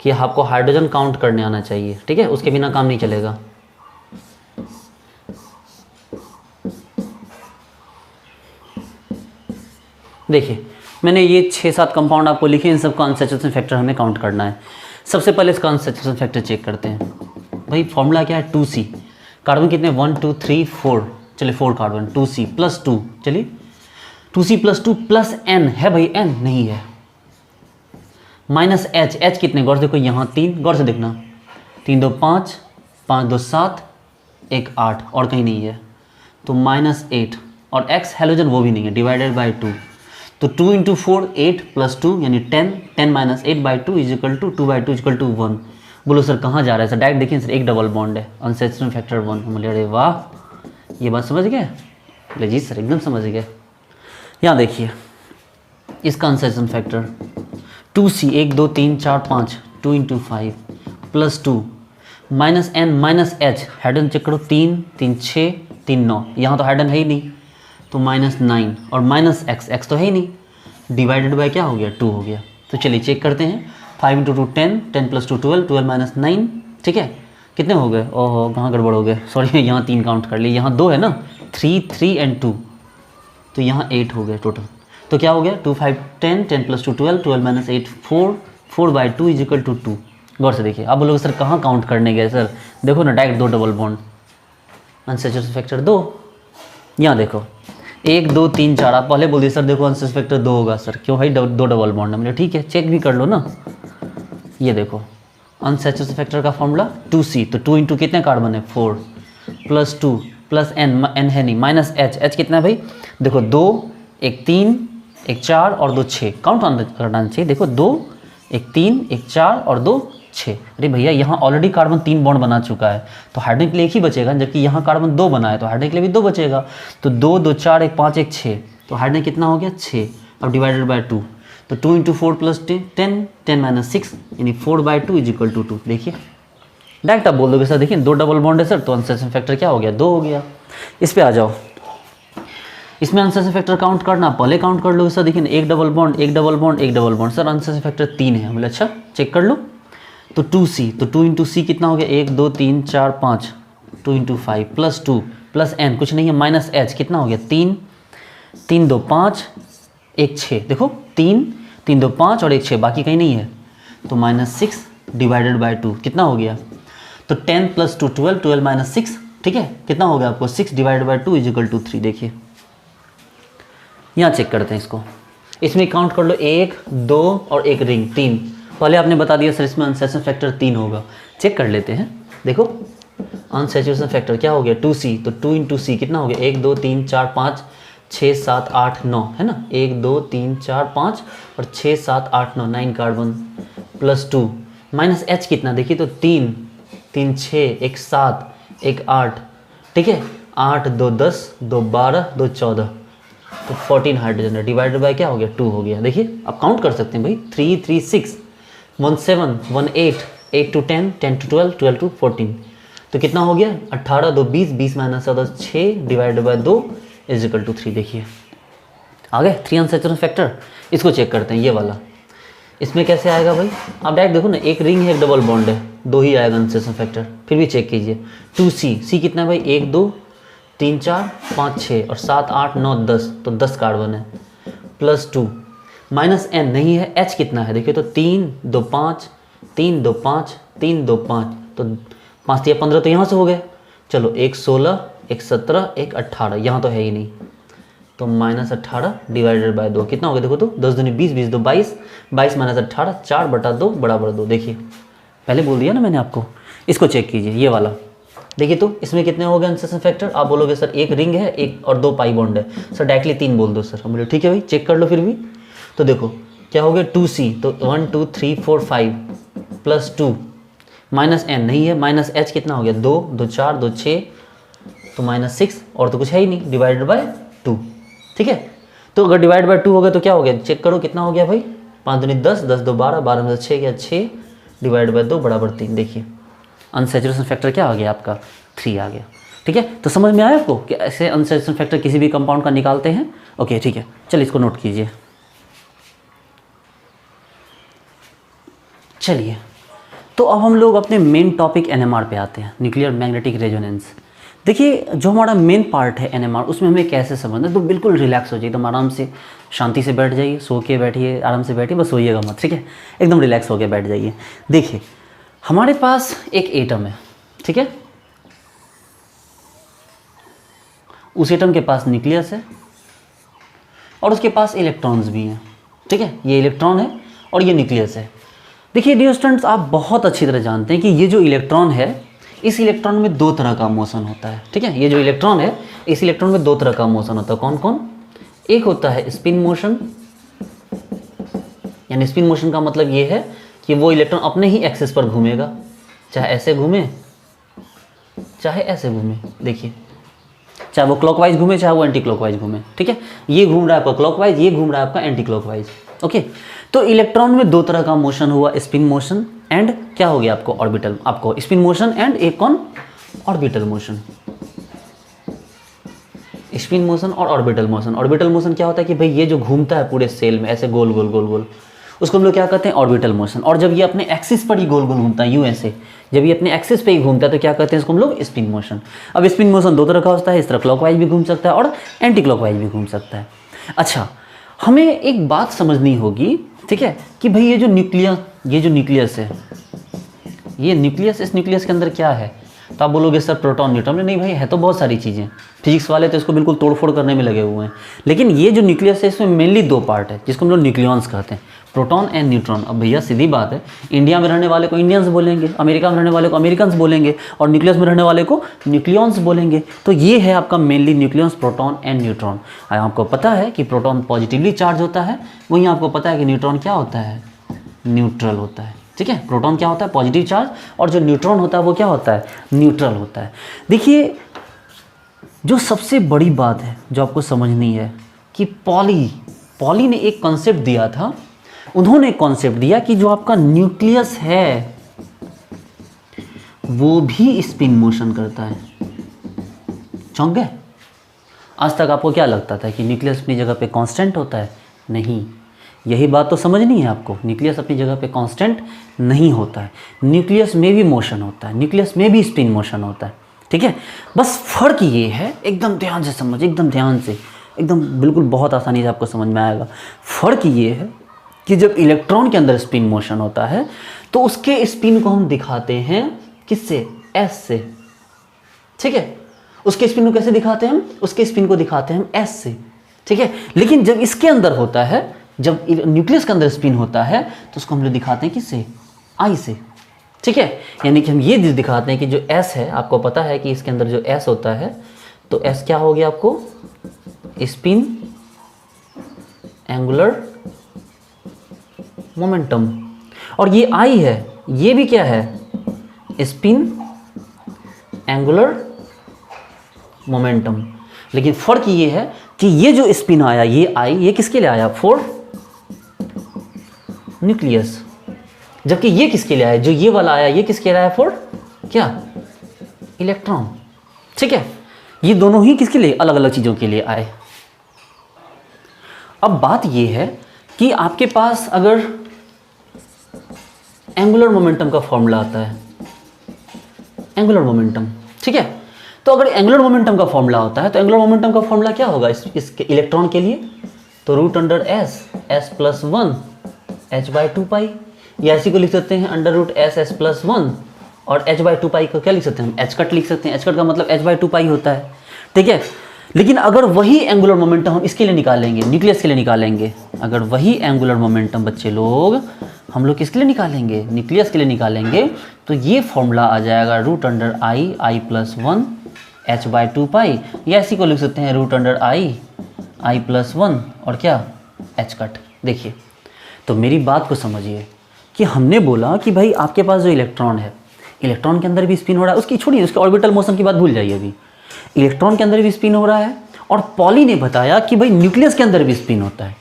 कि आपको हाइड्रोजन काउंट करने आना चाहिए, ठीक है, उसके बिना काम नहीं चलेगा। देखिए मैंने ये 6-7 कंपाउंड आपको लिखे, इन सबका अनसैचुरेशन फैक्टर हमें काउंट करना है। सबसे पहले इसका अनसैचुरेशन फैक्टर चेक करते हैं। भाई फॉर्मूला क्या है 2C, कार्बन कितने 1 2 3 4, चलिए 4 कार्बन 2C +2, चलिए 2C+2 प्लस n है भाई, n नहीं है। माइनस h, h कितने, गौर से देखो यहाँ 3, गौर से देखना, 3 2 5, 5 2 7, 1 8, और कहीं नहीं है, तो -8, और x हेलोजन वो भी नहीं है, डिवाइडेड बाई 2, तो 2 × 4 8 + 2 यानी 10, 10 - 8/2 = 2/2 = 1। बोलो सर कहाँ जा रहा है सर, डायरेक्ट देखिए सर, एक डबल बॉन्ड है, अनसैचुरेटेड फैक्टर 1। बोले अरे वाह, ये बात समझ गए? बोले जी सर एकदम समझ गए। यहाँ देखिए इसका unsaturation factor 2C, 1 2 3 4 5, 2 × 5 + 2 -n -h, hydrogen check करो, 3 3 6 3 9, यहाँ तो हाइड्रोजन है ही नहीं, तो -9, और -x, x तो है ही नहीं, डिवाइडेड बाय क्या हो गया, 2 हो गया। तो चलिए चेक करते हैं, 5 × 2 10, 10 + 2 12, 12 - 9, ठीक है, कितने हो गए, ओहो कहाँ गड़बड़ हो गए, सॉरी यहाँ 3 काउंट कर लिए, यहाँ 2 है ना, 3 3 और 2, तो यहाँ 8 हो गए टोटल। तो क्या हो गया, 2 5 10, 10 + 2 12, 12 - 8 4, 4/2 = 2। गौर से देखिए, आप बोलोगे सर कहाँ काउंट करने गए सर, देखो ना direct 2 double bond, unsaturation factor 2, यहाँ देखो 1 2 3 4, आप पहले बोलिए सर देखो अनसैचुरेशन फैक्टर 2 होगा सर, क्यों भाई 2 डबल बॉन्ड है, मुझे ठीक है चेक भी कर लो ना। ये देखो अनसैचुरेशन फैक्टर का फॉर्मूला 2C, तो 2 × कितने कार्बन है, 4, + 2 + n है नहीं, -h, h कितना है भाई, देखो 2 1 3 1 4 और 2 6, काउंट करना चाहिए, देखो 2 1 3 1 4 और 2 6। अरे भैया यहाँ ऑलरेडी कार्बन 3 बॉन्ड बना चुका है, तो हाइड्रोजन के लिए एक ही बचेगा, जबकि यहाँ कार्बन 2 बना है, तो हाइड्रोजन के लिए भी 2 बचेगा, तो 2 2 4 1 5 1 6, तो हाइड्रोजन कितना हो गया 6, अब डिवाइडेड बाय 2, तो 2 × 4 + 10, 10 - 6 यानी 4/2 = 2। देखिए डायरेक्ट आप बोल दोगे सर देखिए 2 डबल बॉन्ड है सर, तो अनसैचुरेशन फैक्टर क्या हो गया, 2 हो गया। इस पे आ जाओ, इसमें अनसैचुरेशन फैक्टर काउंट करना, पहले काउंट कर लो सर, देखिए 1 double bond 1 double bond 1 double bond, sir unsaturation factor 3 है, बोले अच्छा चेक कर लो, तो 2C, तो 2 × C कितना हो गया, 1 2 3 4 5, 2 × 5 + 2 + n कुछ नहीं है, -h कितना हो गया, 3 3 2 5 1 6, देखो 3 3 2 5 और 1 6, बाकी कहीं नहीं है, तो -6 डिवाइडेड बाय 2 कितना हो गया, तो 10 + 2 12, 12 - 6, ठीक है, कितना हो गया आपको, 6 डिवाइडेड बाय 2 = 3। देखिए यहाँ चेक करते हैं इसको, इसमें काउंट कर लो 1 2 और 1 रिंग 3, पहले आपने बता दिया सर इसमें अनसैचुरेशन फैक्टर 3 होगा, चेक कर लेते हैं। देखो अनसैचुरेशन फैक्टर क्या हो गया 2C, तो 2 × C कितना हो गया, 1 2 3 4 5 6 7 8 9 है ना, 1 2 3 4 5 और 6 7 8 9, 9 कार्बन + 2 -h कितना, देखिए तो 3 3 6 1 7 1 8, ठीक है, 8 2 10 2 12 2 14, तो 14 हाइड्रोजन है, डिवाइडेड बाय क्या हो गया, 2 हो गया। देखिए आप काउंट कर सकते हैं भाई, 3 3 6 1 7 1 8 8 to 10 10 to 12 12 to 14, तो कितना हो गया 18 2 20 20 - 14 6 डिवाइडेड बाय 2 = 3। देखिए आ गए 3 अनसैचुरेशन फैक्टर। इसको चेक करते हैं, ये वाला इसमें कैसे आएगा भाई, आप डायरेक्ट देखो ना, एक रिंग है एक डबल बॉन्ड है, 2 ही आएगा अनसैचुरेशन फैक्टर, फिर भी चेक कीजिए। 2C, C कितना है भाई, 1 2 3 4 5 6 और 7 8 9 10, तो 10 कार्बन है, +2 -n नहीं है, h कितना है देखिए, तो 3 2 5 3 2 5 3 2 5, तो 5 3 15, तो यहाँ से हो गए, चलो 1 16 1 17 1 18, यहाँ तो है ही नहीं, तो -18 डिवाइडेड बाय 2 कितना हो गया, देखो तो 10 दूनी 20 20 2 22 22 - 18 4/2 = 2। देखिए पहले बोल दिया ना मैंने आपको। इसको चेक कीजिए, ये वाला देखिए, तो इसमें कितने हो गए अनसैचुरेशन फैक्टर, आप बोलोगे सर एक रिंग है एक और 2 पाई बॉन्ड है, सर डायरेक्टली 3 बोल दो सर, हम बोले ठीक है भाई चेक कर लो फिर भी। तो देखो क्या हो गया 2C, तो 1 2 3 4 5 +2 -n नहीं है, -h कितना हो गया 2 2 4 2 6, तो -6 और तो कुछ है ही नहीं, डिवाइडेड बाय 2, ठीक है। तो अगर डिवाइड बाय 2 हो गया तो क्या हो गया, चेक करो कितना हो गया भाई, 5 दूनी 10 10 2 12 12 में 6 गया 6 डिवाइड बाय 2 = 3। देखिए अनसैचुरेशन फैक्टर क्या आ गया आपका, 3 आ गया, ठीक है। तो समझ में आया आपको कि ऐसे अनसैचुरेशन फैक्टर किसी भी कंपाउंड का निकालते हैं। ओके ठीक है, चलिए इसको नोट कीजिए। चलिए तो अब हम लोग अपने मेन टॉपिक NMR पे आते हैं, न्यूक्लियर मैग्नेटिक रेजोनेंस। देखिए जो हमारा मेन पार्ट है NMR, उसमें हमें कैसे समझना है, तो बिल्कुल रिलैक्स हो जाइए, एकदम आराम से शांति से बैठ जाइए, सो के बैठिए, आराम से बैठिए, बस सोइएगा मत, ठीक है, एकदम रिलैक्स होकर बैठ जाइए। देखिए हमारे पास एक एटम है, ठीक है, उस एटम के पास न्यूक्लियस है, और उसके पास इलेक्ट्रॉन्स भी हैं, ठीक है। ये इलेक्ट्रॉन है और ये न्यूक्लियस है। देखिए डियर स्टूडेंट्स, आप बहुत अच्छी तरह जानते हैं कि ये जो इलेक्ट्रॉन है, इस इलेक्ट्रॉन में दो तरह का मोशन होता है, ठीक है। ये जो इलेक्ट्रॉन है, इस इलेक्ट्रॉन में दो तरह का मोशन होता है। कौन कौन? एक होता है स्पिन मोशन, यानी स्पिन मोशन का मतलब ये है कि वो इलेक्ट्रॉन अपने ही एक्सिस पर घूमेगा, चाहे ऐसे घूमे चाहे ऐसे घूमे। देखिए, चाहे वो क्लॉकवाइज घूमे चाहे वो एंटी क्लॉकवाइज घूमे, ठीक है। ये घूम रहा है आपका क्लॉकवाइज, ये घूम रहा है आपका एंटी क्लॉकवाइज, ओके। तो इलेक्ट्रॉन में दो तरह का मोशन हुआ, स्पिन मोशन एंड क्या हो गया आपको ऑर्बिटल, आपको स्पिन मोशन एंड एक कौन? Orbital motion. स्पिन मोशन और ऑर्बिटल मोशन। ऑर्बिटल मोशन क्या होता है कि भाई ये जो घूमता है पूरे सेल में ऐसे गोल गोल गोल गोल, उसको हम लोग क्या कहते हैं? Orbital motion. और जब ये अपने एक्सिस पर ही गोल गोल घूमता है, यूं ऐसे, जब ये अपने एक्सिस पे ही घूमता है तो क्या कहते हैं इसको हम लोग? Spin motion. अब स्पिन मोशन दो तरह का होता है, इस तरह क्लॉकवाइज भी घूम सकता है और एंटी क्लॉकवाइज भी घूम सकता है। अच्छा, हमें एक बात समझनी होगी, ठीक है, कि भाई ये जो न्यूक्लियस है, ये न्यूक्लियस, इस न्यूक्लियस के अंदर क्या है? तो आप बोलोगे सर प्रोटॉन न्यूट्रॉन। नहीं भाई, है तो बहुत सारी चीज़ें, फिजिक्स वाले तो इसको बिल्कुल तोड़फोड़ करने में लगे हुए हैं। लेकिन ये जो न्यूक्लियस है, इसमें मेनली दो पार्ट है जिसको हम लोग न्यूक्लियॉन्स कहते हैं, प्रोटॉन एंड न्यूट्रॉन। अब भैया सीधी बात है, इंडिया में रहने वाले को इंडियंस बोलेंगे, अमेरिका में रहने वाले को अमेरिकन्स बोलेंगे, और न्यूक्लियस में रहने वाले को न्यूक्लियॉन्स बोलेंगे। तो ये है आपका mainly nucleons, proton and neutron. आपको पता है कि प्रोटॉन पॉजिटिवली चार्ज होता है, वहीं आपको पता है कि न्यूट्रॉन क्या होता है? न्यूट्रल होता है, ठीक है। प्रोटॉन क्या होता है? पॉजिटिव चार्ज, और जो न्यूट्रॉन होता है वो क्या होता है? न्यूट्रल होता है। देखिए, जो सबसे बड़ी बात है जो आपको समझनी है कि पॉली ने एक कॉन्सेप्ट दिया था, उन्होंने कॉन्सेप्ट दिया कि जो आपका न्यूक्लियस है वो भी स्पिन मोशन करता है। चौंक गए? आज तक आपको क्या लगता था कि न्यूक्लियस अपनी जगह पे कांस्टेंट होता है? नहीं, यही बात तो समझनी है आपको। न्यूक्लियस अपनी जगह पे कांस्टेंट नहीं होता है, न्यूक्लियस में भी मोशन होता है, न्यूक्लियस में भी स्पिन मोशन होता है, ठीक है। बस फर्क ये है, एकदम ध्यान से समझ, एकदम ध्यान से, एकदम बिल्कुल बहुत आसानी से आपको समझ में आएगा। फर्क ये है कि जब इलेक्ट्रॉन के अंदर स्पिन मोशन होता है तो उसके स्पिन को हम दिखाते हैं किससे? एस से, ठीक है। उसके स्पिन को कैसे दिखाते हैं हम? उसके स्पिन को दिखाते हैं हम एस से, ठीक है। लेकिन जब इसके अंदर होता है, जब न्यूक्लियस के अंदर स्पिन होता है तो उसको हम लोग दिखाते हैं किससे? आई से, ठीक है। यानी कि हम ये दिखाते हैं कि जो एस है, आपको पता है कि इसके अंदर जो एस होता है, तो एस क्या हो गया आपको? Spin angular momentum. और ये आई है, ये भी क्या है? Spin angular momentum. लेकिन फर्क ये है कि ये जो स्पिन आया, ये आई, ये किसके लिए आया? For nucleus. जबकि ये किसके लिए आया? जो ये वाला आया, ये किसके लिए आया? फॉर क्या? इलेक्ट्रॉन, ठीक है। ये दोनों ही किसके लिए? अलग अलग चीज़ों के लिए आए। अब बात ये है कि आपके पास अगर एंगुलर मोमेंटम का फॉर्मूला आता है, एंगुलर मोमेंटम, ठीक है। तो अगर एंगुलर मोमेंटम का फॉर्मूला होता है तो एंगुलर मोमेंटम का फॉर्मूला क्या होगा इसके इलेक्ट्रॉन के लिए? तो root under S, S plus 1 h/2π, या इसी को लिख सकते हैं under root S, S plus 1, और h/2π को क्या लिख सकते हैं हम? एच कट लिख सकते हैं। एच कट का मतलब h/2π होता है, ठीक है। लेकिन अगर वही एंगुलर मोमेंटम हम इसके लिए निकालेंगे, न्यूक्लियस के लिए निकालेंगे, अगर वही एंगुलर मोमेंटम बच्चे लोग हम लोग किसके लिए निकालेंगे? न्यूक्लियस के लिए निकालेंगे, तो ये फॉर्मूला आ जाएगा रूट अंडर आई, आई प्लस 1 h/2π, या इसी को लिख सकते हैं रूट अंडर आई, आई प्लस 1 और क्या? H cut. देखिए, तो मेरी बात को समझिए कि हमने बोला कि भाई आपके पास जो इलेक्ट्रॉन है, इलेक्ट्रॉन के अंदर भी स्पिन हो रहा है, उसकी छोड़िए, उसके ऑर्बिटल मोशन की बात भूल जाइए अभी। इलेक्ट्रॉन के अंदर भी स्पिन हो रहा है, और पॉली ने बताया कि भाई न्यूक्लियस के अंदर भी स्पिन होता है।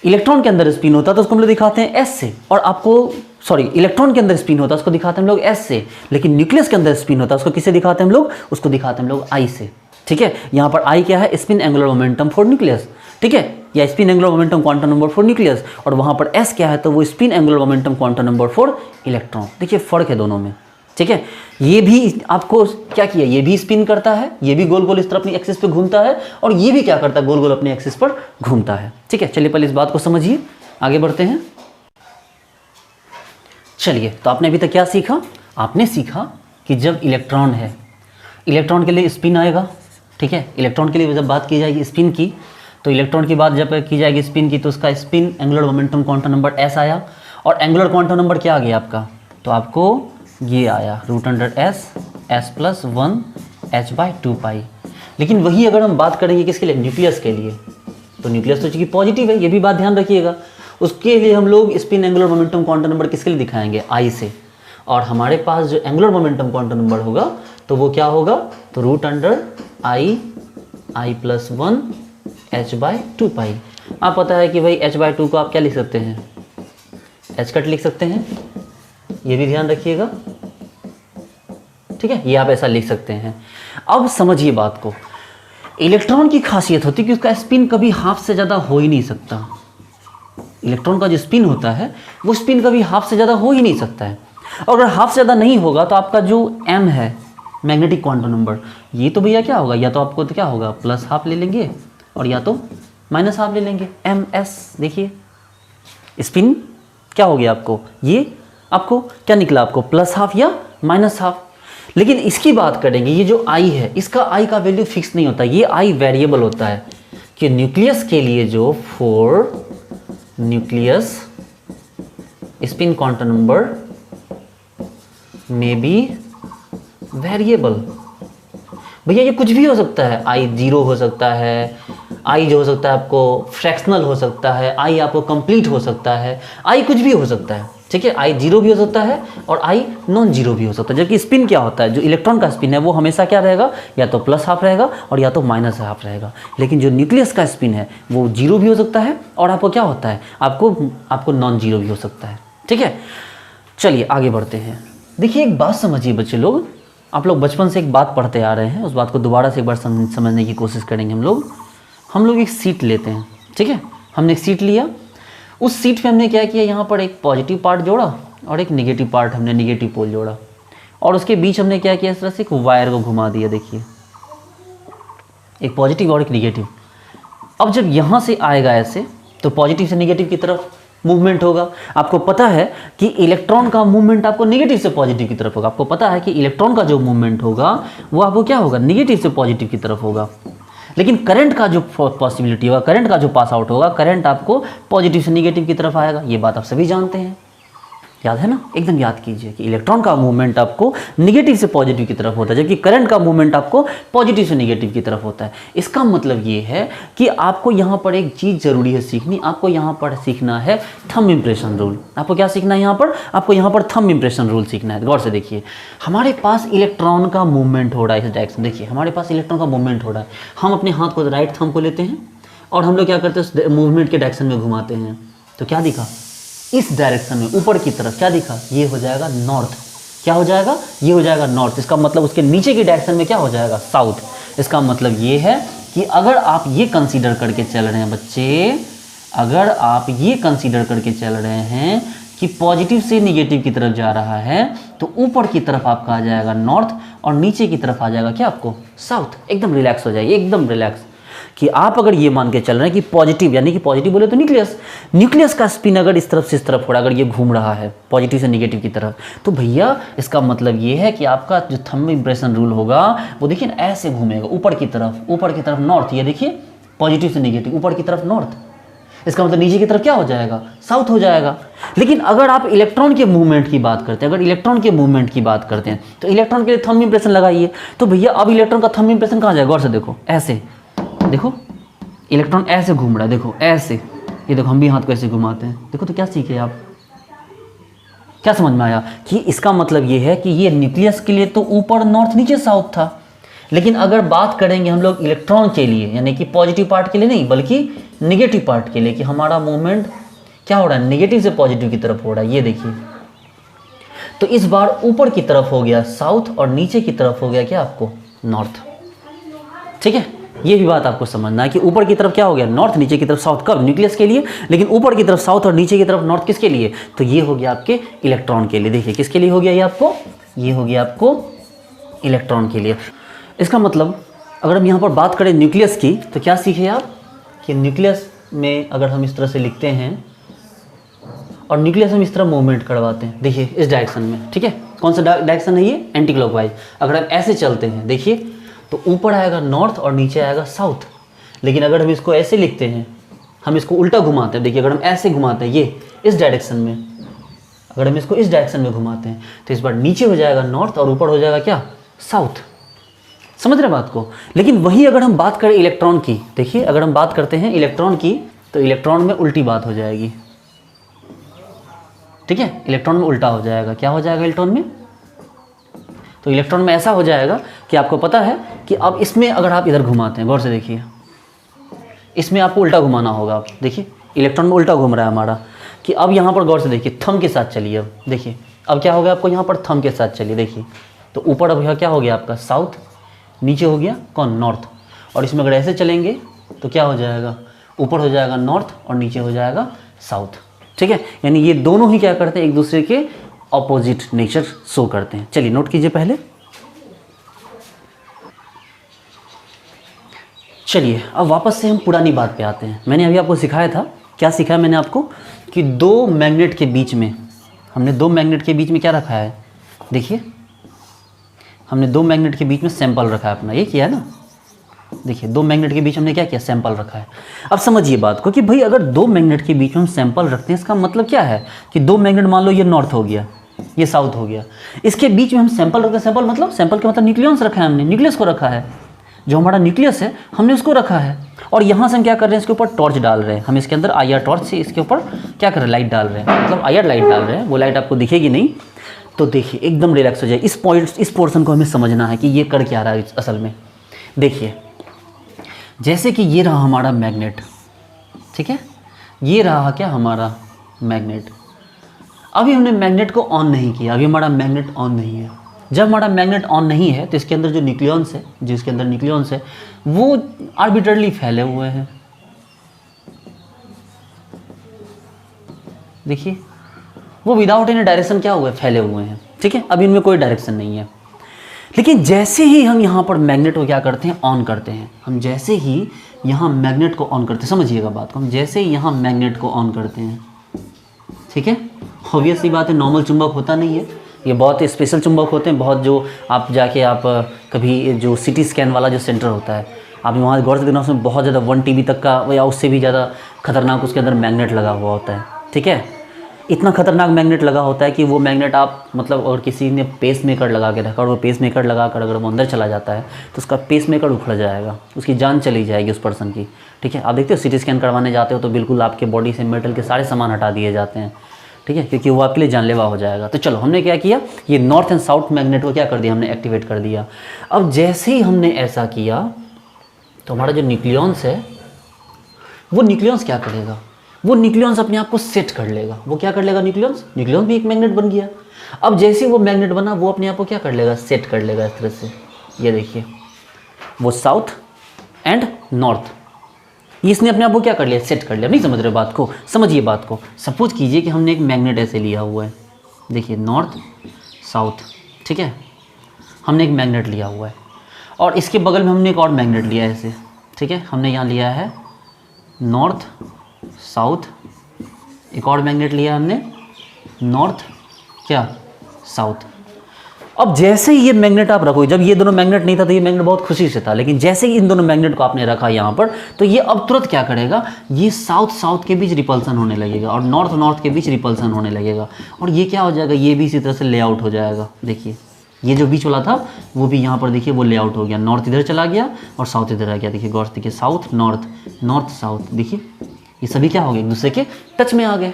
इलेक्ट्रॉन के अंदर स्पिन होता है तो उसको हम लोग दिखाते हैं एस से, और आपको इलेक्ट्रॉन के अंदर स्पिन होता है उसको दिखाते हैं हम लोग एस से, लेकिन न्यूक्लियस के अंदर स्पिन होता है उसको किससे दिखाते हैं हम लोग? उसको दिखाते हैं हम लोग आई से, ठीक है। यहाँ पर आई क्या है? Spin angular momentum for nucleus, ठीक है, या spin angular momentum quantum number for nucleus, और वहाँ पर एस क्या है? तो वो spin angular momentum quantum number for electron. देखिए फर्क है दोनों में, ठीक है। ये भी आपको क्या किया? ये भी स्पिन करता है, ये भी गोल गोल इस तरह अपनी एक्सिस पे घूमता है, और ये भी क्या करता है? गोल गोल अपनी एक्सिस पर घूमता है, ठीक है। चलिए पहले इस बात को समझिए, आगे बढ़ते हैं। चलिए, तो आपने अभी तक क्या सीखा? आपने सीखा कि जब इलेक्ट्रॉन है, इलेक्ट्रॉन के लिए स्पिन आएगा, ठीक है। इलेक्ट्रॉन के लिए जब बात की जाएगी स्पिन की, तो इलेक्ट्रॉन की बात जब की जाएगी स्पिन की, तो उसका spin angular momentum quantum number s आया, और एंगुलर क्वांटम नंबर क्या आ गया आपका, तो आपको ये आया √s+1 h/2π। लेकिन वही अगर हम बात करेंगे किसके लिए, न्यूक्लियस के लिए, तो न्यूक्लियस तो चूंकि पॉजिटिव है, ये भी बात ध्यान रखिएगा, उसके लिए हम लोग spin angular momentum quantum number किसके लिए दिखाएंगे, I से, और हमारे पास जो एंगुलर मोमेंटम क्वांटम नंबर होगा तो वो क्या होगा, तो √i+1 h/2π। आप पता है कि भाई h/2 को आप क्या लिख सकते हैं, h कट लिख सकते हैं, ये भी ध्यान रखिएगा, ठीक है, ये आप ऐसा लिख सकते हैं। अब समझिए बात को, इलेक्ट्रॉन की खासियत होती है कि उसका स्पिन कभी हाफ से ज़्यादा हो ही नहीं सकता। इलेक्ट्रॉन का जो स्पिन होता है वो स्पिन कभी हाफ से ज़्यादा हो ही नहीं सकता है, और अगर हाफ से ज़्यादा नहीं होगा तो आपका जो m है मैग्नेटिक क्वांटम नंबर, ये तो भैया क्या होगा, या तो आपको तो क्या होगा +½ ले लेंगे और या तो -½ ले लेंगे, ms। देखिए स्पिन क्या हो गया आपको, ये आपको क्या निकला, आपको +½ या -½ लेकिन इसकी बात करेंगे, ये जो I है इसका I का वैल्यू फिक्स नहीं होता, ये I वेरिएबल होता है कि न्यूक्लियस के लिए जो 4 nucleus spin quantum number may be variable. भैया ये कुछ भी हो सकता है, I 0 हो सकता है, I जो हो सकता है आपको फ्रैक्शनल हो सकता है, I आपको कंप्लीट हो सकता है, I कुछ भी हो सकता है, ठीक है, I 0 भी हो सकता है और I नॉन जीरो भी हो सकता है। जबकि स्पिन क्या होता है, जो इलेक्ट्रॉन का स्पिन है वो हमेशा क्या रहेगा, या तो +½ रहेगा और या तो -½ रहेगा। लेकिन जो न्यूक्लियस का स्पिन है वो 0 भी हो सकता है और आपको क्या होता है, आपको नॉन जीरो भी हो सकता है, ठीक है। चलिए आगे बढ़ते हैं। देखिए एक बात समझिए बच्चे लोग, आप लोग बचपन से एक बात पढ़ते आ रहे हैं, उस बात को दोबारा से एक बार समझने की कोशिश करेंगे। हम लोग एक सीट लेते हैं, ठीक है, हमने एक सीट लिया, उस सीट पे हमने क्या किया, यहाँ पर एक पॉजिटिव पार्ट जोड़ा और एक नेगेटिव पार्ट, हमने नेगेटिव पोल जोड़ा, और उसके बीच हमने क्या किया, इस तरह से एक वायर को घुमा दिया। देखिए एक पॉजिटिव और एक नेगेटिव। अब जब यहाँ से आएगा ऐसे, तो पॉजिटिव से नेगेटिव की तरफ मूवमेंट होगा। आपको पता है कि इलेक्ट्रॉन का मूवमेंट आपको नेगेटिव से पॉजिटिव की तरफ होगा। आपको पता है कि इलेक्ट्रॉन का जो मूवमेंट होगा वो आपको क्या होगा, नेगेटिव से पॉजिटिव की तरफ होगा। लेकिन करंट का जो पॉसिबिलिटी होगा, करंट का जो पास आउट होगा, करंट आपको पॉजिटिव से नेगेटिव की तरफ आएगा। ये बात आप सभी जानते हैं, याद है ना, एकदम याद कीजिए कि इलेक्ट्रॉन का मूवमेंट आपको नेगेटिव से पॉजिटिव की तरफ होता है, जबकि करंट का मूवमेंट आपको पॉजिटिव से नेगेटिव की तरफ होता है। इसका मतलब ये है कि आपको यहाँ पर एक चीज़ जरूरी है सीखनी, आपको यहाँ पर सीखना है थंब इम्प्रेशन रूल। आपको क्या सीखना है यहाँ पर, आपको यहाँ पर थंब इम्प्रेशन रूल सीखना है। गौर से देखिए, हमारे पास इलेक्ट्रॉन का मूवमेंट हो रहा है इस डायरेक्शन। देखिए हमारे पास इलेक्ट्रॉन का मूवमेंट हो रहा है, हम अपने हाथ को राइट थंब को लेते हैं और हम लोग क्या करते हैं, उस मूवमेंट के डायरेक्शन में घुमाते हैं। तो क्या दिखा, इस डायरेक्शन में ऊपर की तरफ क्या दिखा, ये हो जाएगा नॉर्थ। क्या हो जाएगा, ये हो जाएगा नॉर्थ। इसका मतलब उसके नीचे की डायरेक्शन में क्या हो जाएगा, साउथ। इसका मतलब ये है कि अगर आप ये कंसीडर करके चल रहे हैं बच्चे, अगर आप ये कंसीडर करके चल रहे हैं कि पॉजिटिव से निगेटिव की तरफ जा रहा है, तो ऊपर की तरफ आपका आ जाएगा नॉर्थ और नीचे की तरफ आ जाएगा क्या आपको, साउथ। एकदम रिलैक्स हो जाइए, एकदम रिलैक्स कि आप अगर ये मान के चल रहे हैं कि पॉजिटिव, यानी कि पॉजिटिव बोले तो न्यूक्लियस का स्पिन अगर इस तरफ से इस तरफ हो रहा है, अगर ये घूम रहा है पॉजिटिव से नेगेटिव की तरफ, तो भैया इसका मतलब ये है कि आपका जो थंब इम्प्रेशन रूल होगा वो देखिए ऐसे घूमेगा ऊपर की तरफ नॉर्थ। ये देखिए पॉजिटिव से नेगेटिव, ऊपर की तरफ नॉर्थ। इसका मतलब नीचे की तरफ क्या हो जाएगा, साउथ हो जाएगा। लेकिन अगर आप इलेक्ट्रॉन के मूवमेंट की बात करते हैं, तो इलेक्ट्रॉन के लिए थंब इम्प्रेशन लगाइए। तो भैया अब इलेक्ट्रॉन का थंब इम्प्रेशन कहाँ जाएगा, गौर से देखो, ऐसे देखो, इलेक्ट्रॉन ऐसे घूम रहा है, देखो ऐसे, ये देखो हम भी हाथ को ऐसे घुमाते हैं, देखो। तो क्या सीखे आप, क्या समझ में आया कि इसका मतलब ये है कि ये न्यूक्लियस के लिए तो ऊपर नॉर्थ नीचे साउथ था। लेकिन अगर बात करेंगे हम लोग इलेक्ट्रॉन के लिए, यानी कि पॉजिटिव पार्ट के लिए नहीं बल्कि नेगेटिव पार्ट के लिए, कि हमारा मूवमेंट क्या हो रहा है, नेगेटिव से पॉजिटिव की तरफ हो रहा है। ये देखिए, तो इस बार ऊपर की तरफ हो गया साउथ और नीचे की तरफ हो गया क्या आपको, नॉर्थ। ठीक है, ये भी बात आपको समझना है कि ऊपर की तरफ क्या हो गया, नॉर्थ, नीचे की तरफ साउथ। कब, न्यूक्लियस के लिए। लेकिन ऊपर की तरफ साउथ और नीचे की तरफ नॉर्थ किसके लिए, तो ये हो गया आपके इलेक्ट्रॉन के लिए। देखिए किसके लिए हो गया ये आपको, ये हो गया आपको इलेक्ट्रॉन के लिए। इसका मतलब अगर हम यहाँ पर बात करें न्यूक्लियस की, तो क्या सीखे आप कि न्यूक्लियस में अगर हम इस तरह से लिखते हैं और न्यूक्लियस हम इस तरह मूवमेंट करवाते हैं, देखिए इस डायरेक्शन में, ठीक है। कौन सा डायरेक्शन है ये, एंटी क्लॉकवाइज। अगर हम ऐसे चलते हैं देखिए, तो ऊपर आएगा नॉर्थ और नीचे आएगा साउथ। लेकिन अगर हम इसको ऐसे लिखते हैं, हम इसको उल्टा घुमाते हैं, देखिए अगर हम ऐसे घुमाते हैं ये इस डायरेक्शन में, अगर हम इसको इस डायरेक्शन में घुमाते हैं तो इस बार नीचे हो जाएगा नॉर्थ और ऊपर हो जाएगा क्या, साउथ। समझ रहे बात को। लेकिन वही अगर हम बात करें इलेक्ट्रॉन की, देखिए अगर हम बात करते हैं इलेक्ट्रॉन की तो इलेक्ट्रॉन में उल्टी बात हो जाएगी, ठीक है, इलेक्ट्रॉन में उल्टा हो जाएगा। क्या हो जाएगा इलेक्ट्रॉन में, तो इलेक्ट्रॉन में ऐसा हो जाएगा कि आपको पता है कि अब इसमें अगर आप इधर घुमाते हैं, गौर से देखिए, इसमें आपको उल्टा घुमाना होगा। आप देखिए इलेक्ट्रॉन में उल्टा घूम रहा है हमारा, कि अब यहाँ पर गौर से देखिए थंब के साथ चलिए। अब देखिए अब क्या हो गया आपको, यहाँ पर थंब के साथ चलिए, देखिए तो ऊपर अब यहाँ क्या हो गया आपका साउथ, नीचे हो गया कौन, नॉर्थ। और इसमें अगर ऐसे चलेंगे तो क्या हो जाएगा, ऊपर हो जाएगा नॉर्थ और नीचे हो जाएगा साउथ, ठीक है। यानी ये दोनों ही क्या करते हैं, एक दूसरे के ऑपोजिट नेचर शो करते हैं। चलिए नोट कीजिए पहले। चलिए अब वापस से हम पुरानी बात पे आते हैं। मैंने अभी आपको सिखाया था, क्या सिखाया मैंने आपको, कि दो मैग्नेट के बीच में, हमने दो मैग्नेट के बीच में क्या रखा है, देखिए हमने दो मैग्नेट के बीच में सैंपल रखा है अपना, ये किया है ना, देखिए दो मैग्नेट के बीच हमने क्या किया, सैंपल रखा है। अब समझिए बात को कि भाई अगर दो मैग्नेट के बीच में हम सैंपल रखते हैं, इसका मतलब क्या है कि दो मैग्नेट, मान लो ये नॉर्थ हो गया, ये साउथ हो गया, इसके बीच में हम सैंपल रखते हैं। सैंपल मतलब, सैंपल के मतलब न्यूक्लियस रखा है हमने, न्यूक्लियस को रखा है, जो हमारा न्यूक्लियस है हमने उसको रखा है। और यहाँ से हम क्या कर रहे हैं, इसके ऊपर टॉर्च डाल रहे हैं, हम इसके अंदर IR टॉर्च से इसके ऊपर क्या कर रहे हैं, लाइट डाल रहे हैं, मतलब IR लाइट डाल रहे हैं। वो लाइट आपको दिखेगी नहीं, तो देखिए एकदम रिलैक्स हो जाए। इस पॉइंट, इस पोर्शन को हमें समझना है कि ये कर क्या रहा है असल में। देखिए जैसे कि ये रहा हमारा मैग्नेट, ठीक है, ये रहा क्या हमारा मैग्नेट। अभी हमने मैग्नेट को ऑन नहीं किया, अभी हमारा मैग्नेट ऑन नहीं है। जब हमारा मैग्नेट ऑन नहीं है तो इसके अंदर जो न्यूक्लियॉन्स है, जो इसके अंदर न्यूक्लियॉन्स है वो आर्बिट्ररली फैले हुए हैं। देखिए वो विदाउट एनी डायरेक्शन क्या हुए, फैले हुए हैं, ठीक है। अभी इनमें कोई डायरेक्शन नहीं है। लेकिन जैसे ही हम यहाँ पर मैग्नेट को क्या करते हैं, ऑन करते हैं, हम जैसे ही यहाँ मैग्नेट को ऑन करते हैं, समझिएगा बात को, हम जैसे ही यहाँ मैग्नेट को ऑन करते हैं, ठीक है, ऑब्वियस सी बात है, नॉर्मल चुंबक होता नहीं है, ये बहुत स्पेशल चुंबक होते हैं, बहुत, जो आप जाके आप कभी जो CT स्कैन वाला जो सेंटर होता है, आप वहाँ गौर से देखना, उसमें बहुत ज़्यादा 1 TB तक का या उससे भी ज़्यादा खतरनाक उसके अंदर मैग्नेट लगा हुआ होता है, ठीक है। इतना खतरनाक मैग्नेट लगा होता है कि वो मैग्नेट आप मतलब, और किसी ने पेस मेकर लगा के रखा और वो पेस मेकर लगा कर अगर वो अंदर चला जाता है तो उसका पेस मेकर उखड़ जाएगा, उसकी जान चली जाएगी उस पर्सन की, ठीक है। आप देखते हो CT स्कैन करवाने जाते हो तो बिल्कुल आपके बॉडी से मेटल के सारे सामान हटा दिए जाते हैं, ठीक है, क्योंकि वो आपके लिए जानलेवा हो जाएगा। तो चलो हमने क्या किया, ये नॉर्थ एंड साउथ मैग्नेट को क्या कर दिया, हमने एक्टिवेट कर दिया। अब जैसे ही हमने ऐसा किया तो हमारा जो न्यूक्लियॉन्स है, वो न्यूक्लियॉन्स क्या करेगा, वो न्यूक्लियॉन्स अपने आप को सेट कर लेगा। वो क्या कर लेगा, न्यूक्लियॉन्स भी एक मैग्नेट बन गया। अब जैसे वो मैग्नेट बना, वो अपने आप को क्या कर लेगा, सेट कर लेगा इस तरह से। ये देखिए वो साउथ एंड नॉर्थ, इसने अपने आप को क्या कर लिया, सेट कर लिया। नहीं समझ रहे बात को, समझिए बात को। सपोज कीजिए कि हमने एक मैग्नेट ऐसे लिया हुआ है, देखिए नॉर्थ साउथ, ठीक है, हमने एक मैग्नेट लिया हुआ है और इसके बगल में हमने एक और मैग्नेट लिया है ऐसे, ठीक है, हमने यहाँ लिया है नॉर्थ साउथ, एक और मैग्नेट लिया हमने नॉर्थ क्या साउथ। अब जैसे ही ये मैग्नेट आप रखो, जब ये दोनों मैग्नेट नहीं था तो ये मैग्नेट बहुत खुशी से था, लेकिन जैसे ही इन दोनों मैग्नेट को आपने रखा यहाँ पर, तो ये अब तुरंत क्या करेगा, ये साउथ साउथ के बीच रिपल्सन होने लगेगा और नॉर्थ नॉर्थ के बीच रिपल्सन होने लगेगा। और ये क्या हो जाएगा, ये भी इसी तरह से लेआउट हो जाएगा। देखिए ये जो बीच वाला था वो भी यहाँ पर देखिए वो लेआउट हो गया, नॉर्थ इधर चला गया और साउथ इधर आ गया। देखिए गौर से देखिए, साउथ नॉर्थ, नॉर्थ साउथ, देखिए ये सभी क्या हो गए, एक दूसरे के टच में आ गए,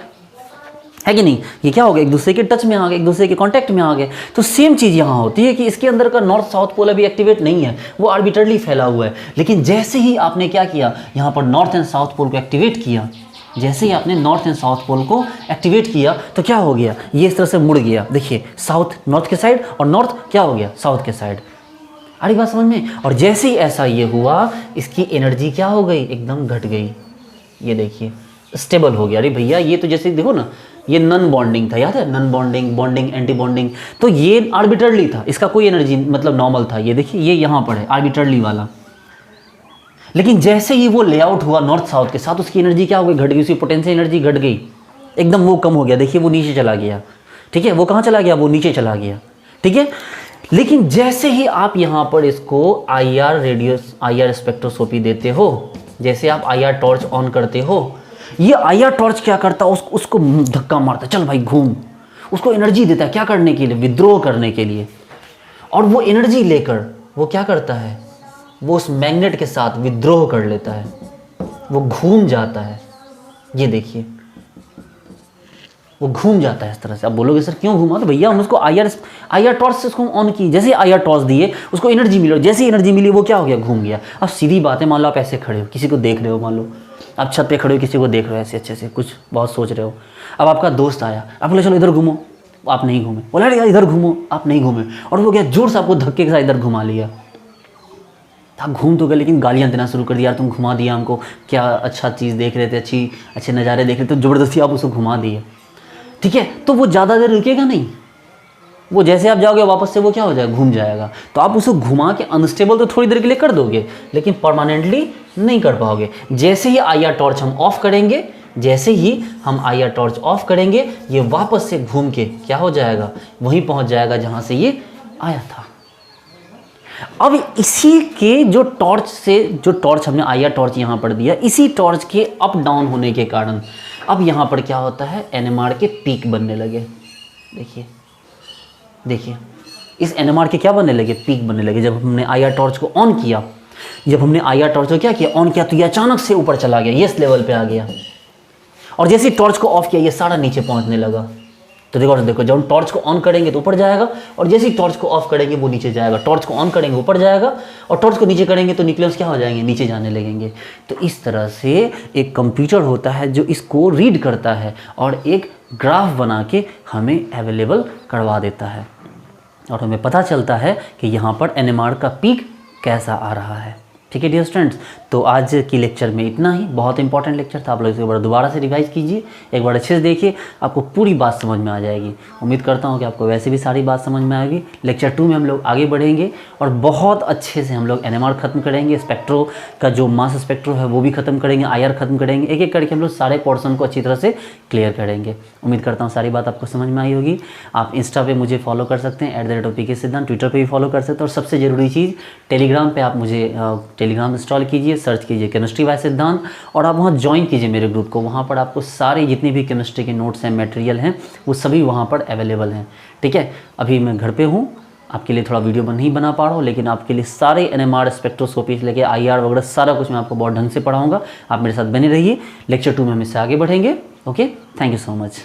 है कि नहीं। ये क्या हो गया, एक दूसरे के टच में आ गए, एक दूसरे के कांटेक्ट में आ गए। तो सेम चीज़ यहाँ होती है कि इसके अंदर का नॉर्थ साउथ पोल अभी एक्टिवेट नहीं है, वो आर्बिट्ररली फैला हुआ है। लेकिन जैसे ही आपने क्या किया, यहाँ पर नॉर्थ एंड साउथ पोल को एक्टिवेट किया, जैसे ही आपने नॉर्थ एंड साउथ पोल को एक्टिवेट किया तो क्या हो गया, ये इस तरह से मुड़ गया। देखिए साउथ नॉर्थ के साइड और नॉर्थ क्या हो गया, साउथ के साइड। आ रही बात समझ में। और जैसे ही ऐसा ये हुआ, इसकी एनर्जी क्या हो गई, एकदम घट गई। ये देखिए स्टेबल हो गया। अरे भैया ये तो जैसे देखो ना, ये नॉन बॉन्डिंग था, याद है, non bonding, bonding, anti bonding, तो ये आर्बिट्ररली था, इसका कोई एनर्जी मतलब नॉर्मल था। ये देखिए ये यहाँ पर है आर्बिट्ररली वाला। लेकिन जैसे ही वो लेआउट हुआ नॉर्थ साउथ के साथ, उसकी एनर्जी क्या हो गई, घट गई, उसकी पोटेंशियल एनर्जी घट गई, एकदम वो कम हो गया। देखिए वो नीचे चला गया, ठीक है, वो कहाँ चला गया, वो नीचे चला गया, ठीक है। लेकिन जैसे ही आप यहाँ पर इसको IR रेडियस, IR स्पेक्ट्रोस्कोपी देते हो, जैसे आप IR टॉर्च ऑन करते हो, ये IR टॉर्च क्या करता है, उसको धक्का मारता है, चल भाई घूम, उसको एनर्जी देता है, क्या करने के लिए, विद्रोह करने के लिए। और वो एनर्जी लेकर वो क्या करता है, वो उस मैग्नेट के साथ विद्रोह कर लेता है, वो घूम जाता है। ये देखिए वो घूम जाता है इस तरह से। आप बोलोगे सर क्यों घूमा, तो भैया हम उसको IR टॉर्च से उसको ऑन की, जैसे IR टॉर्च दिए उसको एनर्जी मिली, जैसे एनर्जी मिली वो क्या हो गया, घूम गया। अब सीधी बात है, मान लो आप ऐसे खड़े हो, किसी को देख रहे हो, मान लो आप छत पे खड़े हो, किसी को देख रहे हो ऐसे अच्छे से, कुछ बहुत सोच रहे हो। अब आपका दोस्त आया, आप बोले चलो इधर घूमो, आप नहीं घूमे, बोला यार इधर घूमो, आप नहीं घूमे, और वो क्या जोर से आपको धक्के के साथ इधर घुमा लिया। आप घूम तो गए लेकिन गालियाँ देना शुरू कर दिया, यार तुम घुमा दिया हमको, क्या अच्छा चीज़ देख रहे थे, अच्छे नज़ारे देख रहे थे, तो ज़बरदस्ती आप उसको घुमा दिए। ठीक है, तो वो ज़्यादा देर रुकेगा नहीं, वो जैसे आप जाओगे वापस से वो क्या हो जाएगा, घूम जाएगा। तो आप उसको घुमा के अनस्टेबल तो थोड़ी देर के लिए कर दोगे, लेकिन परमानेंटली नहीं कर पाओगे। जैसे ही IR टॉर्च हम ऑफ करेंगे, जैसे ही हम IR टॉर्च ऑफ करेंगे, ये वापस से घूम के क्या हो जाएगा, वहीं पहुंच जाएगा जहां से ये आया था। अब इसी के जो टॉर्च हमने IR टॉर्च यहाँ पर दिया, इसी टॉर्च के अप डाउन होने के कारण अब यहाँ पर क्या होता है, NMR के पीक बनने लगे। देखिए इस NMR के क्या बनने लगे, पीक बनने लगे। जब हमने IR टॉर्च को ऑन किया, जब हमने IR टॉर्च को क्या किया, ऑन किया, तो ये अचानक से ऊपर चला गया, ये इस लेवल पे आ गया। और जैसे ही टॉर्च को ऑफ किया, ये सारा नीचे पहुंचने लगा। तो देखो जब हम टॉर्च को ऑन करेंगे तो ऊपर जाएगा, और जैसे ही टॉर्च को ऑफ करेंगे वो नीचे जाएगा। टॉर्च को ऑन करेंगे ऊपर जाएगा, और टॉर्च को नीचे करेंगे तो न्यूक्लियस क्या हो जाएंगे, नीचे जाने लगेंगे। तो इस तरह से एक कंप्यूटर होता है जो इसको रीड करता है और एक ग्राफ बना के हमें अवेलेबल करवा देता है, और हमें पता चलता है कि यहाँ पर NMR का पीक कैसा आ रहा है। ठीक है डियर स्टूडेंट्स, तो आज की लेक्चर में इतना ही। बहुत इंपॉर्टेंट लेक्चर था, आप लोग इसे एक बार दोबारा से रिवाइज कीजिए, एक बार अच्छे से देखिए, आपको पूरी बात समझ में आ जाएगी। उम्मीद करता हूँ कि आपको वैसे भी सारी बात समझ में आएगी। लेक्चर 2 में हम लोग आगे बढ़ेंगे और बहुत अच्छे से हम लोग NMR खत्म करेंगे, स्पेक्ट्रो का जो मास स्पेक्ट्रो है वो भी खत्म करेंगे, IR खत्म करेंगे, एक एक करके हम लोग सारे पोर्सन को अच्छी तरह से क्लियर करेंगे। उम्मीद करता हूँ सारी बात आपको समझ में आई होगी। आप इंस्टा पे मुझे फॉलो कर सकते हैं @PK सिद्धांत, ट्विटर पे भी फॉलो कर सकते हैं, और सबसे ज़रूरी चीज़ टेलीग्राम पे आप मुझे टेलीग्राम इंस्टॉल कीजिए, सर्च कीजिए केमिस्ट्री बाय सिद्धांत, और आप वहाँ ज्वाइन कीजिए मेरे ग्रुप को। वहाँ पर आपको सारे जितने भी केमिस्ट्री के नोट्स हैं, मटेरियल हैं, वो सभी वहाँ पर अवेलेबल हैं। ठीक है, अभी मैं घर पे हूँ, आपके लिए थोड़ा वीडियो नहीं बना पा रहा हूँ, लेकिन आपके लिए सारे NMR स्पेक्ट्रोस्कोपी से लेके IR वगैरह सारा कुछ मैं आपको बहुत ढंग से पढ़ाऊँगा। आप मेरे साथ बने रहिए। लेक्चर 2 में हम इससे आगे बढ़ेंगे। Okay, thank you so much.